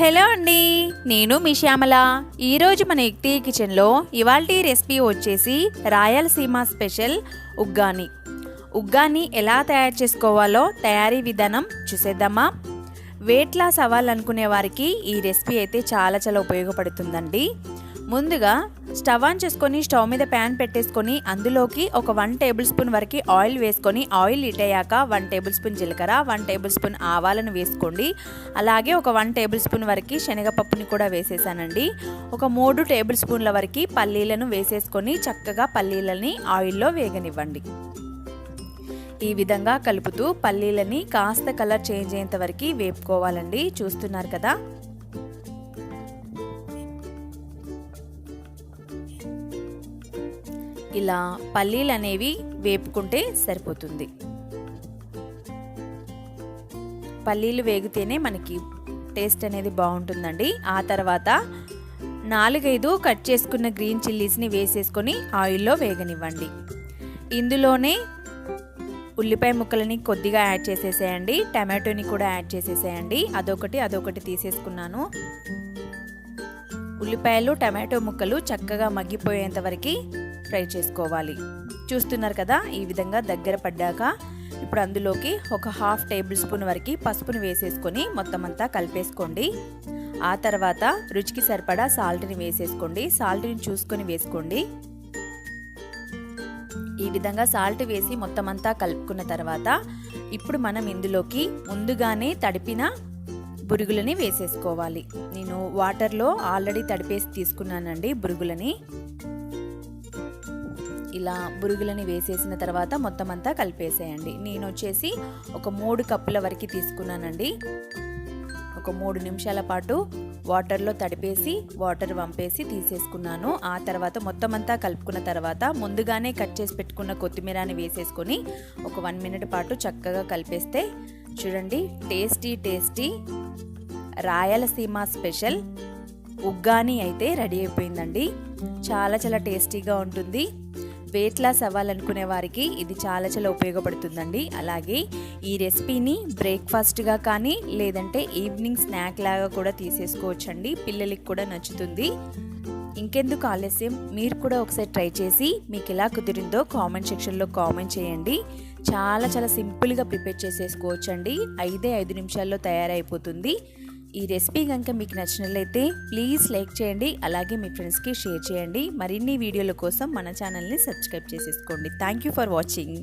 Hello అండి, నేను మీ శ్యామల. ఈరోజు మన ఎక్టీ కిచెన్లో ఇవాల్టి రెసిపీ వచ్చేసి రాయలసీమ స్పెషల్ ఉగ్గాని. ఉగ్గాని ఎలా తయారు చేసుకోవాలో తయారీ విధానం చూసేద్దామా. వెయిట్ లాస్ అవ్వాలనుకునే వారికి ఈ రెసిపీ అయితే చాలా ఉపయోగపడుతుందండి. ముందుగా స్టవ్ ఆన్ చేసుకొని స్టవ్ మీద ప్యాన్ పెట్టేసుకొని అందులోకి ఒక 1 టేబుల్ స్పూన్ వరకు ఆయిల్ వేసుకొని ఆయిల్ హీట్ అయ్యాక 1 టేబుల్ స్పూన్ జీలకర్ర, 1 టేబుల్ స్పూన్ ఆవాలను వేసుకోండి. అలాగే ఒక 1 టేబుల్ స్పూన్ వరకు శనగపప్పుని కూడా వేసేసానండి. ఒక 3 టేబుల్ స్పూన్ల వరకు పల్లీలను వేసేసుకొని చక్కగా పల్లీలని ఆయిల్లో వేగనివ్వండి. ఈ విధంగా కలుపుతూ పల్లీలని కాస్త కలర్ చేంజ్ అయ్యేంత వరకు వేపుకోవాలండి. చూస్తున్నారు కదా. ఇలా పల్లీలు అనేవి వేపుకుంటే సరిపోతుంది. పల్లీలు వేగితేనే మనకి టేస్ట్ అనేది బాగుంటుందండి. ఆ తర్వాత 4-5 కట్ చేసుకున్న గ్రీన్ చిల్లీస్ని వేసేసుకొని ఆయిల్లో వేగనివ్వండి. ఇందులోనే ఉల్లిపాయ ముక్కలని కొద్దిగా యాడ్ చేసేసేయండి. టమాటోని కూడా యాడ్ చేసేసేయండి. అదొకటి తీసేసుకున్నాను. ఉల్లిపాయలు టమాటో ముక్కలు చక్కగా మగ్గిపోయేంత వరకు ఫ్రై చేసుకోవాలి. చూస్తున్నారు కదా. ఈ విధంగా దగ్గర పడ్డాక ఇప్పుడు అందులోకి ఒక 1/2 టేబుల్ స్పూన్ వరకు పసుపుని వేసేసుకొని మొత్తం అంతా కలిపేసుకోండి. ఆ తర్వాత రుచికి సరిపడా సాల్ట్ని వేసేసుకోండి. సాల్ట్ని చూసుకొని వేసుకోండి. ఈ విధంగా సాల్ట్ వేసి మొత్తం అంతా కలుపుకున్న తర్వాత ఇప్పుడు మనం ఇందులోకి ముందుగానే తడిపిన బురుగులని వేసేసుకోవాలి. నేను వాటర్లో ఆల్రెడీ తడిపేసి తీసుకున్నానండి బురుగులని. ఇలా బురుగులని వేసేసిన తర్వాత మొత్తం అంతా కలిపేసేయండి. నేను వచ్చేసి ఒక 3 కప్పుల వరకు తీసుకున్నానండి. ఒక 3 నిమిషాల పాటు వాటర్లో తడిపేసి వాటర్ వంపేసి తీసేసుకున్నాను. ఆ తర్వాత మొత్తం అంతా కలుపుకున్న తర్వాత ముందుగానే కట్ చేసి పెట్టుకున్న కొత్తిమీరని వేసేసుకొని ఒక 1 మినిట్ పాటు చక్కగా కలిపేస్తే చూడండి టేస్టీ రాయలసీమ స్పెషల్ ఉగ్గాని అయితే రెడీ అయిపోయిందండి. చాలా టేస్టీగా ఉంటుంది. వెయిట్ లాస్ అవ్వాలనుకునే వారికి ఇది చాలా ఉపయోగపడుతుందండి. అలాగే ఈ రెసిపీని బ్రేక్ఫాస్ట్గా కానీ లేదంటే ఈవినింగ్ స్నాక్ లాగా కూడా తీసేసుకోవచ్చండి. పిల్లలకి కూడా నచ్చుతుంది. ఇంకెందుకు ఆలస్యం, మీరు కూడా ఒకసారి ట్రై చేసి మీకు ఎలా కుదిరిందో కామెంట్ సెక్షన్లో కామెంట్ చేయండి. చాలా సింపుల్గా ప్రిపేర్ చేసేసుకోవచ్చండి. 5 నిమిషాల్లో తయారైపోతుంది. ఈ రెసిపీ కనుక మీకు నచ్చినట్లయితే ప్లీజ్ లైక్ చేయండి. అలాగే మీ ఫ్రెండ్స్కి షేర్ చేయండి. మరిన్ని వీడియోల కోసం మన ఛానల్ని సబ్స్క్రైబ్ చేసేసుకోండి. Thank you for watching.